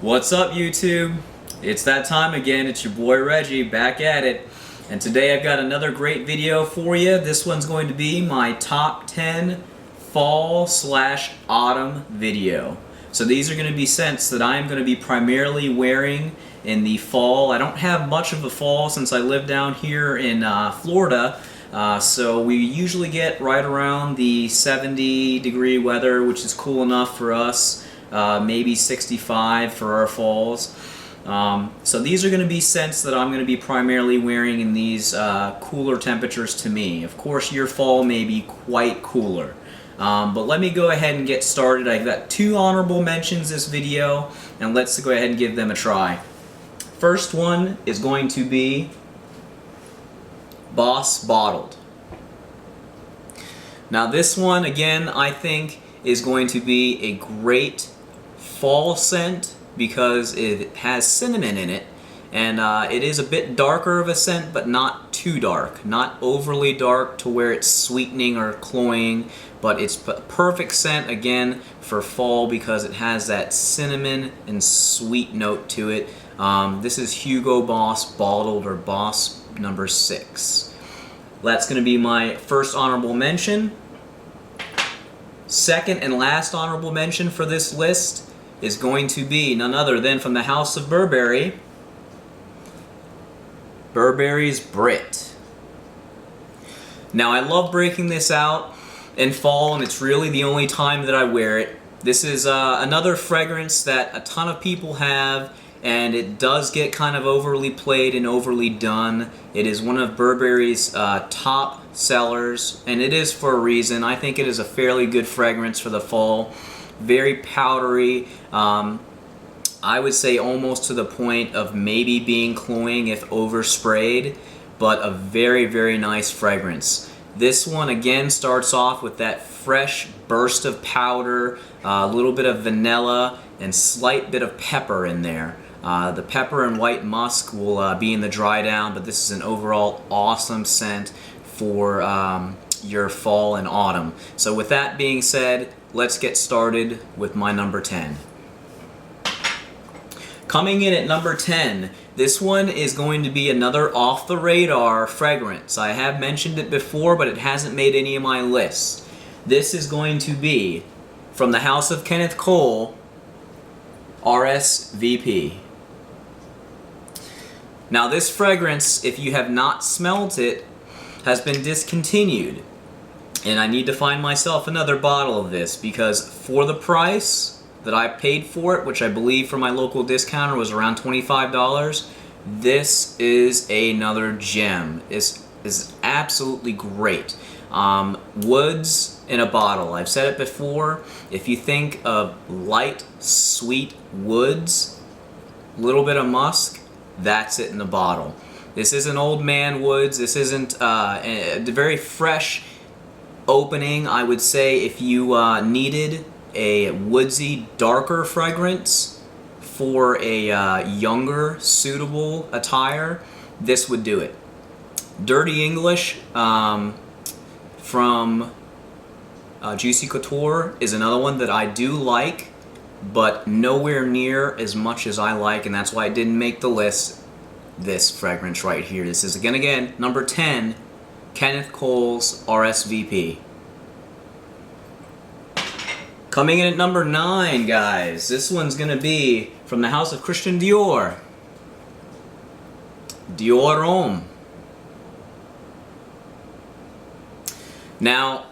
What's up, YouTube? It's that time again. It's your boy Reggie back at it. And today I've got another great video for you. This one's going to be my top 10 fall/autumn video. So these are going to be scents that I'm going to be primarily wearing in the fall. I don't have much of a fall since I live down here in Florida. So we usually get right around the 70-degree weather, which is cool enough for us. Maybe 65 for our falls. So these are going to be scents that I'm going to be primarily wearing in these cooler temperatures to me. Of course, your fall may be quite cooler. But let me go ahead and get started. I've got 2 honorable mentions this video, and let's go ahead and give them a try. First one is going to be Boss Bottled. Now this one, again, I think is going to be a great fall scent because it has cinnamon in it, and it is a bit darker of a scent, but not too dark, not overly dark to where it's sweetening or cloying, but it's a perfect scent again for fall because it has that cinnamon and sweet note to it. This is Hugo Boss Bottled, or Boss number 6. That's going to be my first honorable mention. Second and last honorable mention for this list is going to be none other than from the House of Burberry, Burberry's Brit. Now I love breaking this out in fall, and it's really the only time that I wear it. This is another fragrance that a ton of people have, and it does get kind of overly played and overly done. It is one of Burberry's top sellers, and it is for a reason. I think it is a fairly good fragrance for the fall. Very powdery. I would say almost to the point of maybe being cloying if oversprayed, but a very, very nice fragrance. This one again starts off with that fresh burst of powder, a little bit of vanilla, and slight bit of pepper in there. The pepper and white musk will be in the dry down, but this is an overall awesome scent for your fall and autumn. So with that being said, let's get started with my number 10. Coming in at number 10, this one is going to be another off-the-radar fragrance. I have mentioned it before, but it hasn't made any of my lists. This is going to be from the House of Kenneth Cole, RSVP. Now this fragrance, if you have not smelt it, has been discontinued. And I need to find myself another bottle of this because for the price that I paid for it, which I believe for my local discounter was around $25, this is another gem. This is absolutely great. Woods in a bottle. I've said it before. If you think of light, sweet woods, a little bit of musk, that's it in the bottle. This isn't old man woods. This isn't a very fresh opening. I would say if you needed a woodsy, darker fragrance for a younger, suitable attire, this would do it. Dirty English from Juicy Couture is another one that I do like, but nowhere near as much as I like, and that's why it didn't make the list. This fragrance right here. This is again number 10, Kenneth Cole's RSVP. Coming in at number 9, guys, this one's gonna be from the House of Christian Dior, Dior Homme. Now,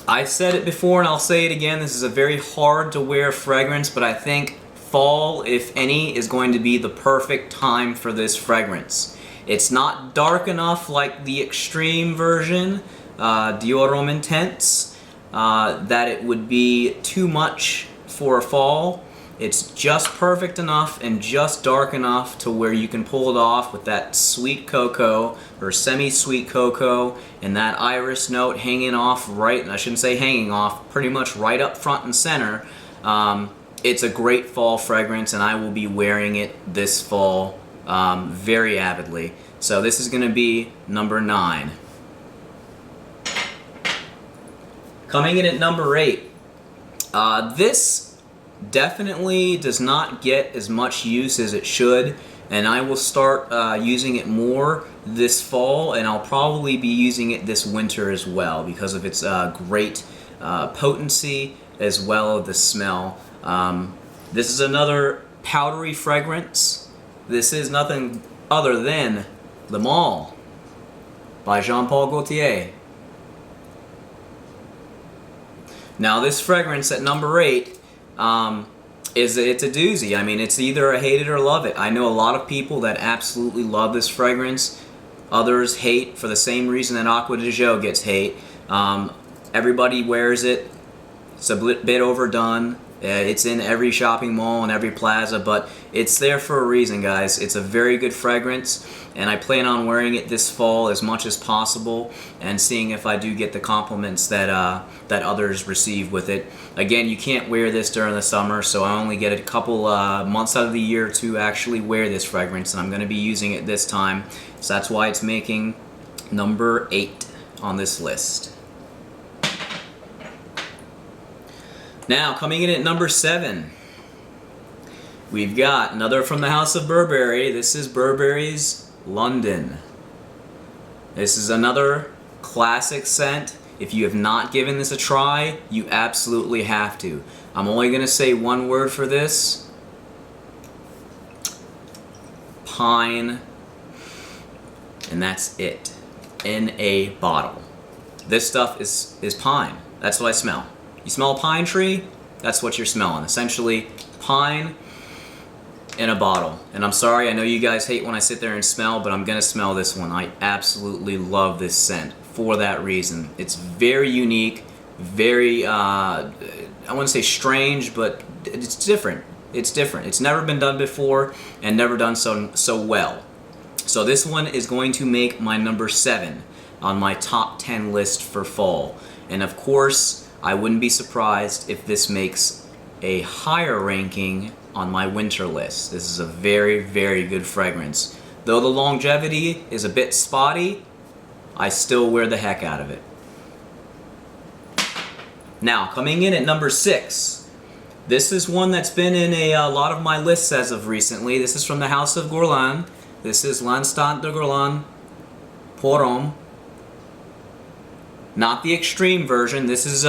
I've said it before and I'll say it again, this is a very hard to wear fragrance, but I think fall, if any, is going to be the perfect time for this fragrance. It's not dark enough like the extreme version, Dior Homme Intense, that it would be too much for a fall. It's just perfect enough and just dark enough to where you can pull it off with that sweet cocoa or semi-sweet cocoa and that iris note hanging off right, and I shouldn't say hanging off, pretty much right up front and center. It's a great fall fragrance, and I will be wearing it this fall very avidly. So this is going to be number 9. Coming in at number 8, this definitely does not get as much use as it should, and I will start using it more this fall, and I'll probably be using it this winter as well because of its great potency as well as the smell. This is another powdery fragrance. This is nothing other than Le Male by Jean-Paul Gaultier. Now this fragrance at number 8 it's a doozy. I mean, it's either a hate it or love it. I know a lot of people that absolutely love this fragrance. Others hate for the same reason that Acqua di Gio gets hate. Everybody wears it. It's a bit overdone. It's in every shopping mall and every plaza, but it's there for a reason, guys. It's a very good fragrance, and I plan on wearing it this fall as much as possible and seeing if I do get the compliments that that others receive with it. Again, you can't wear this during the summer, so I only get a couple months out of the year to actually wear this fragrance, and I'm going to be using it this time, so that's why it's making number 8 on this list. Now, coming in at number 7, we've got another from the House of Burberry. This is Burberry's London. This is another classic scent. If you have not given this a try, you absolutely have to. I'm only going to say one word for this. Pine. And that's it. In a bottle. This stuff is pine. That's what I smell. You smell a pine tree, that's what you're smelling. Essentially, pine in a bottle. And I'm sorry, I know you guys hate when I sit there and smell, but I'm gonna smell this one. I absolutely love this scent for that reason. It's very unique, very, I wouldn't say strange, but it's different. It's different. It's never been done before and never done so well. So this one is going to make my number 7 on my top 10 list for fall. And of course, I wouldn't be surprised if this makes a higher ranking on my winter list. This is a very, very good fragrance. Though the longevity is a bit spotty, I still wear the heck out of it. Now, coming in at number 6, this is one that's been in a lot of my lists as of recently. This is from the House of Guerlain. This is L'Instant de Guerlain Pour Homme. Not the extreme version. This is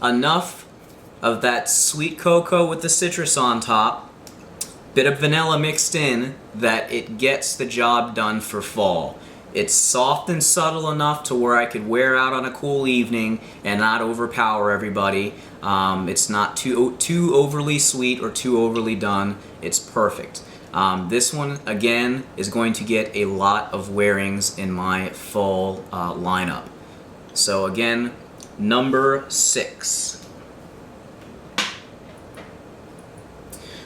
enough of that sweet cocoa with the citrus on top, bit of vanilla mixed in, that it gets the job done for fall. It's soft and subtle enough to where I could wear out on a cool evening and not overpower everybody. It's not too overly sweet or too overly done. It's perfect. This one, again, is going to get a lot of wearings in my fall lineup. So again, number 6.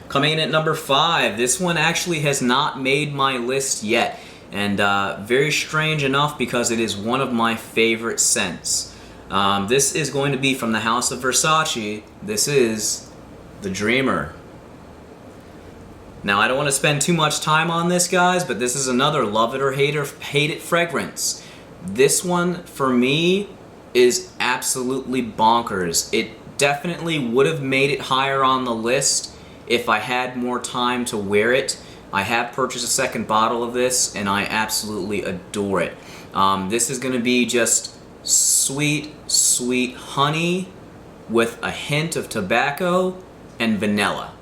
Coming in at number 5, this one actually has not made my list yet, and very strange enough because it is one of my favorite scents. This is going to be from the House of Versace. This is the Dreamer. Now, I don't want to spend too much time on this, guys, but this is another love it or hate it fragrance. This one, for me, is absolutely bonkers. It definitely would have made it higher on the list if I had more time to wear it. I have purchased a second bottle of this, and I absolutely adore it. This is going to be just sweet, sweet honey with a hint of tobacco and vanilla.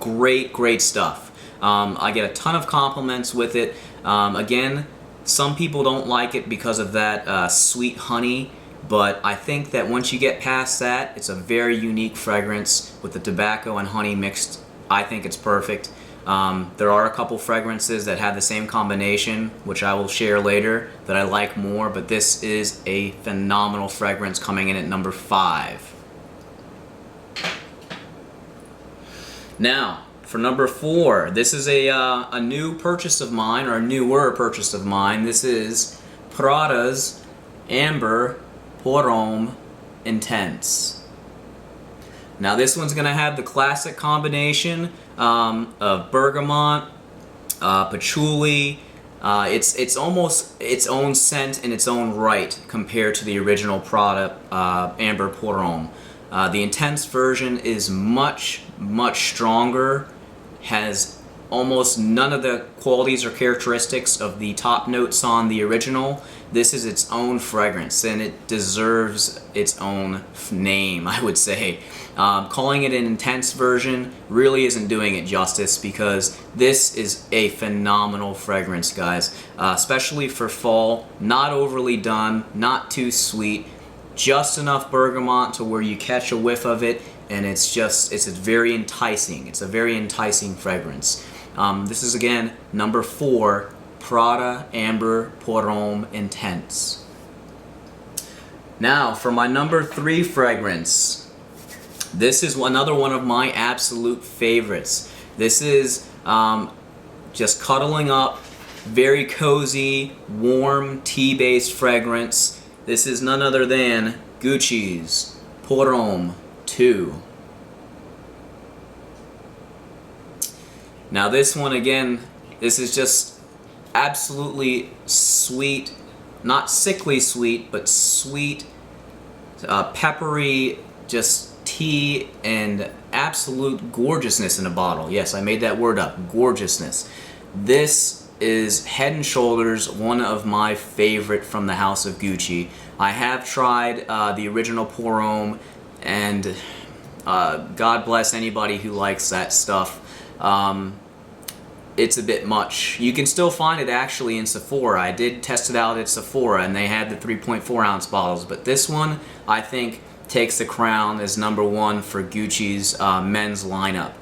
Great, great stuff. I get a ton of compliments with it. Again, some people don't like it because of that sweet honey, but I think that once you get past that, it's a very unique fragrance with the tobacco and honey mixed. I think it's perfect. There are a couple fragrances that have the same combination, which I will share later, that I like more, but this is a phenomenal fragrance coming in at number 5. Now, for number 4, this is a new purchase of mine, or a newer purchase of mine. This is Prada's Amber Pour Homme Intense. Now this one's going to have the classic combination of bergamot, patchouli. It's almost its own scent in its own right compared to the original Prada Amber Pour Homme. The intense version is much stronger, has almost none of the qualities or characteristics of the top notes on the original. This is its own fragrance, and it deserves its own name, I would say. Calling it an intense version really isn't doing it justice, because this is a phenomenal fragrance, guys. Especially for fall, not overly done, not too sweet, just enough bergamot to where you catch a whiff of it, and it's very enticing. It's a very enticing fragrance. This is again number 4, Prada Amber Pour Homme Intense. Now for my number 3 fragrance. This is another one of my absolute favorites. This is just cuddling up, very cozy, warm, tea-based fragrance. This is none other than Gucci's Pour Homme 2. Now this one again, this is just absolutely sweet, not sickly sweet, but sweet, peppery, just tea and absolute gorgeousness in a bottle. Yes, I made that word up, gorgeousness. This is head and shoulders one of my favorite from the house of Gucci. I have tried the original Pour Homme, and God bless anybody who likes that stuff. It's a bit much. You can still find it actually in Sephora. I did test it out at Sephora, and they had the 3.4 ounce bottles, but this one I think takes the crown as number 1 for Gucci's men's lineup.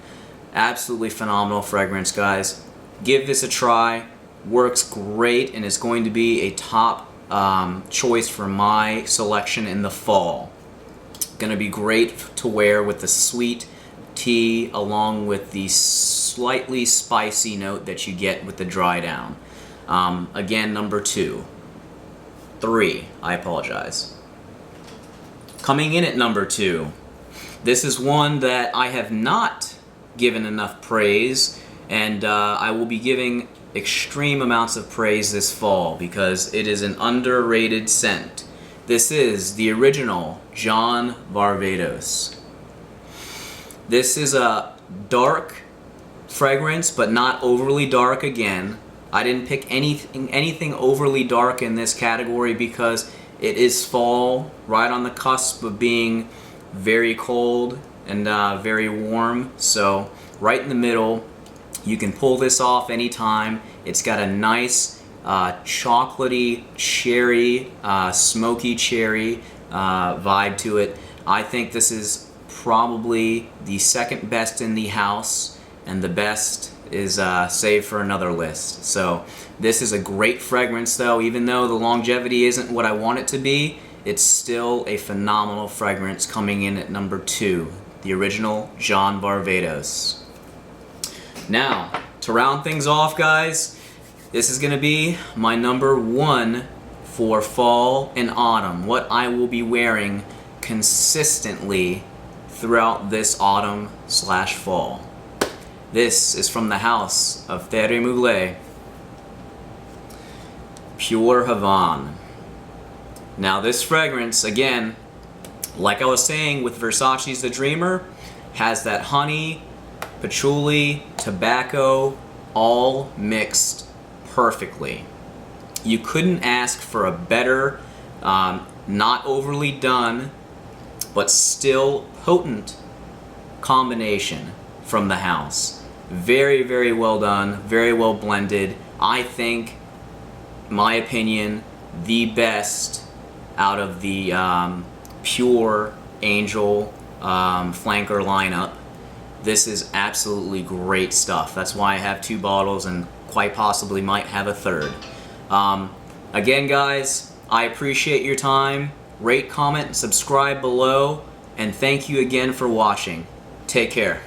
Absolutely phenomenal fragrance, guys. Give this a try. Works great, and is going to be a top choice for my selection in the fall. Gonna be great to wear with the sweet tea along with the slightly spicy note that you get with the dry down. Again, number 2. 3, I apologize. Coming in at number 2, this is one that I have not given enough praise, and I will be giving extreme amounts of praise this fall because it is an underrated scent. This is the original John Varvatos. This is a dark fragrance, but not overly dark again. I didn't pick anything overly dark in this category because it is fall, right on the cusp of being very cold and very warm. So right in the middle, you can pull this off anytime. It's got a nice chocolatey, cherry, smoky cherry vibe to it. I think this is probably the second best in the house, and the best is saved for another list. So this is a great fragrance though. Even though the longevity isn't what I want it to be, it's still a phenomenal fragrance, coming in at number 2, the original John Varvatos. Now, to round things off, guys, this is going to be my number 1 for fall and autumn, what I will be wearing consistently throughout this autumn/fall. This is from the house of Thierry Mugler, Pure Havane. Now this fragrance, again, like I was saying with Versace's The Dreamer, has that honey, patchouli, tobacco, all mixed perfectly. You couldn't ask for a better, not overly done, but still potent combination from the house. Very, very well done, very well blended. I think, my opinion, the best out of the Pure Angel flanker lineup. This is absolutely great stuff. That's why I have 2 bottles and quite possibly might have a third. Again, guys, I appreciate your time. Rate, comment, and subscribe below. And thank you again for watching. Take care.